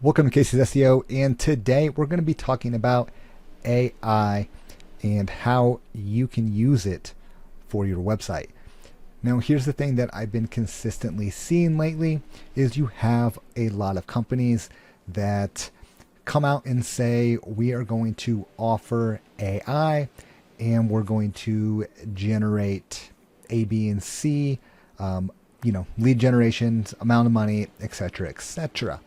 Welcome to Casey's SEO, and today we're going to be talking about AI and how you can use it for your website. Now, here's the thing that I've been consistently seeing lately is you have a lot of companies that come out and say, we are going to offer AI and we're going to generate A, B, and C, lead generations, amount of money, etc., etc.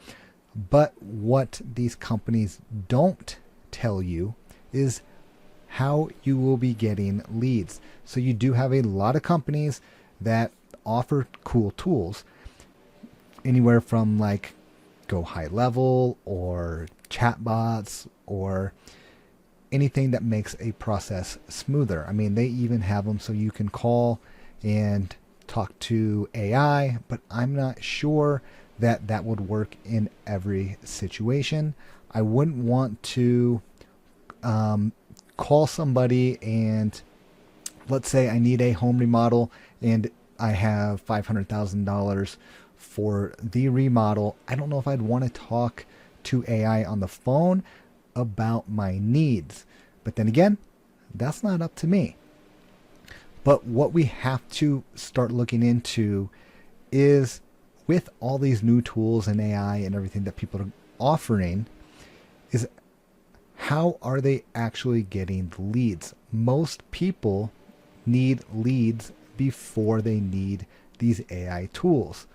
But what these companies don't tell you is how you will be getting leads. So you do have a lot of companies that offer cool tools, anywhere from like Go High Level or chatbots or anything that makes a process smoother. I mean, they even have them so you can call and talk to AI, but I'm not sure that that would work in every situation. I wouldn't want to call somebody and let's say I need a home remodel and I have $500,000 for the remodel. I don't know if I'd want to talk to AI on the phone about my needs. But then again, that's not up to me. But what we have to start looking into is, with all these new tools and AI and everything that people are offering, is how are they actually getting leads? Most people need leads before they need these AI tools.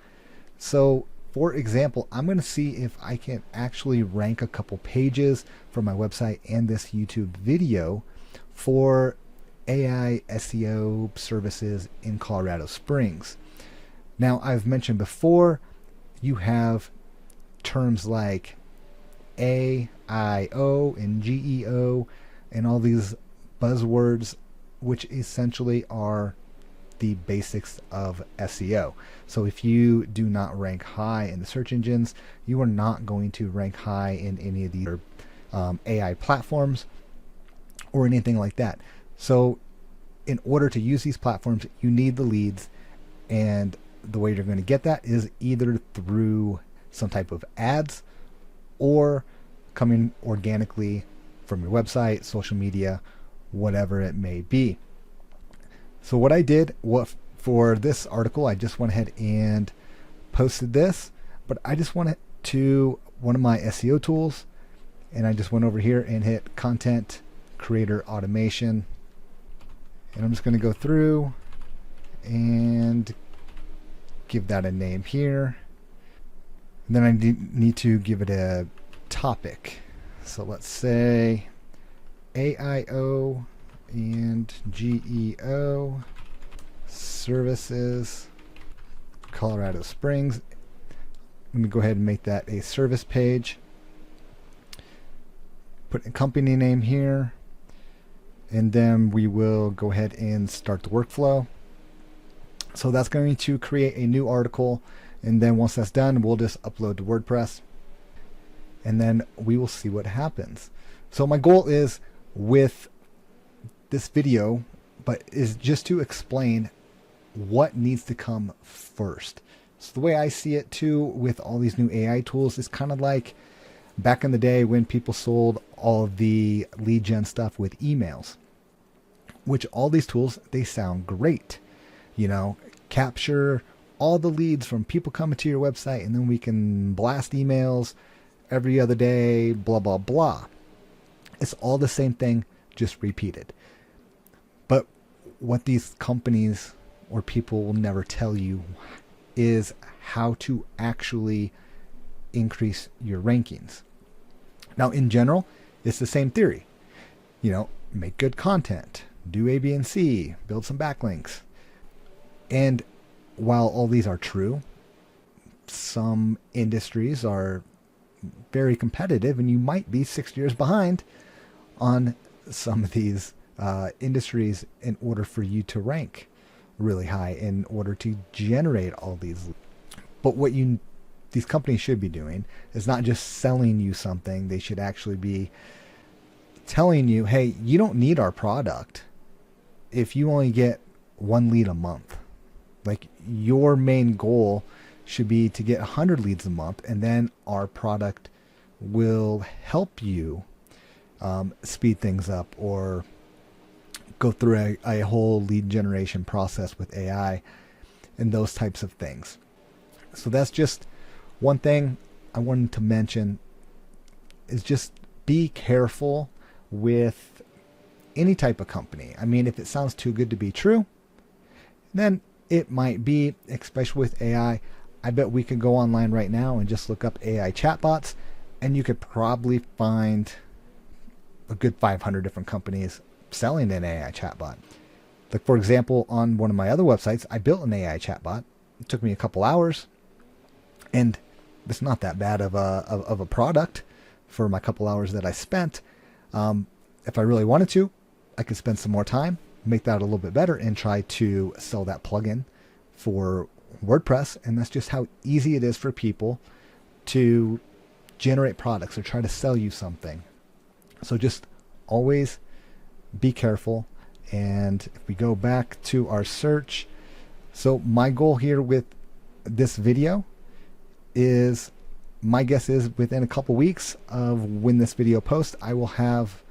So for example, I'm going to see if I can actually rank a couple pages for my website and this YouTube video for AI SEO services in Colorado Springs. Now, I've mentioned before, you have terms like AIO and GEO and all these buzzwords, which essentially are the basics of SEO. So if you do not rank high in the search engines, you are not going to rank high in any of these AI platforms or anything like that. So in order to use these platforms, you need the leads, and the way you're going to get that is either through some type of ads or coming organically from your website, social media, whatever it may be. So what I did for this article, I just went ahead and posted this, but I just went to one of my SEO tools and I just went over here and hit Content Creator Automation. And I'm just going to go through and give that a name here. And then I need to give it a topic. So let's say AIO and GEO services, Colorado Springs. I'm going to go ahead and make that a service page. Put a company name here. And then we will go ahead and start the workflow. So that's going to create a new article, and then once that's done, we'll just upload to WordPress, and then we will see what happens. So my goal is with this video, but is just to explain what needs to come first. So the way I see it too with all these new AI tools is kind of like back in the day when people sold all of the lead gen stuff with emails, which all these tools, they sound great. Capture all the leads from people coming to your website, and then we can blast emails every other day, blah, blah, blah. It's all the same thing, just repeated. But what these companies or people will never tell you is how to actually increase your rankings. Now, in general, it's the same theory. Make good content, do A, B, and C, build some backlinks. And while all these are true, some industries are very competitive, and you might be 6 years behind on some of these industries in order for you to rank really high, in order to generate all these. But what these companies should be doing is not just selling you something. They should actually be telling you, hey, you don't need our product if you only get one lead a month. Like, your main goal should be to get 100 leads a month, and then our product will help you speed things up or go through a whole lead generation process with AI and those types of things. So that's just one thing I wanted to mention, is just be careful with any type of company. I mean, if it sounds too good to be true, then it might be, especially with AI. I bet we could go online right now and just look up AI chatbots, and you could probably find a good 500 different companies selling an AI chatbot. Like, for example, on one of my other websites, I built an AI chatbot. It took me a couple hours, and it's not that bad of a product for my couple hours that I spent. If I really wanted to, I could spend some more time, make that a little bit better, and try to sell that plugin for WordPress. And that's just how easy it is for people to generate products or try to sell you something. So just always be careful. And if we go back to our search, so my goal here with this video is, my guess is within a couple weeks of when this video posts, I will have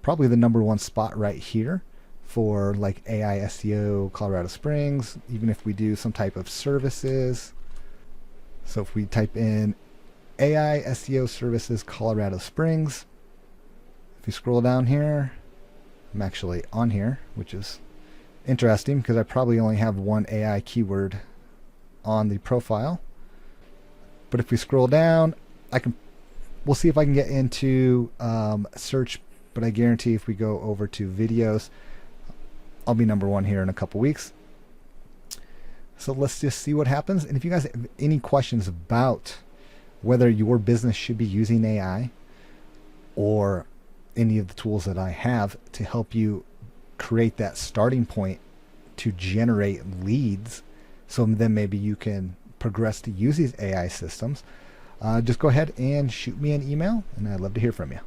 probably the #1 spot right here for like AI SEO Colorado Springs, even if we do some type of services. So if we type in AI SEO services Colorado Springs, if you scroll down here, I'm actually on here, which is interesting because I probably only have one AI keyword on the profile. But if we scroll down, we'll see if I can get into search, but I guarantee if we go over to videos, I'll be #1 here in a couple weeks. So let's just see what happens. And if you guys have any questions about whether your business should be using AI or any of the tools that I have to help you create that starting point to generate leads, so then maybe you can progress to use these AI systems, just go ahead and shoot me an email, and I'd love to hear from you.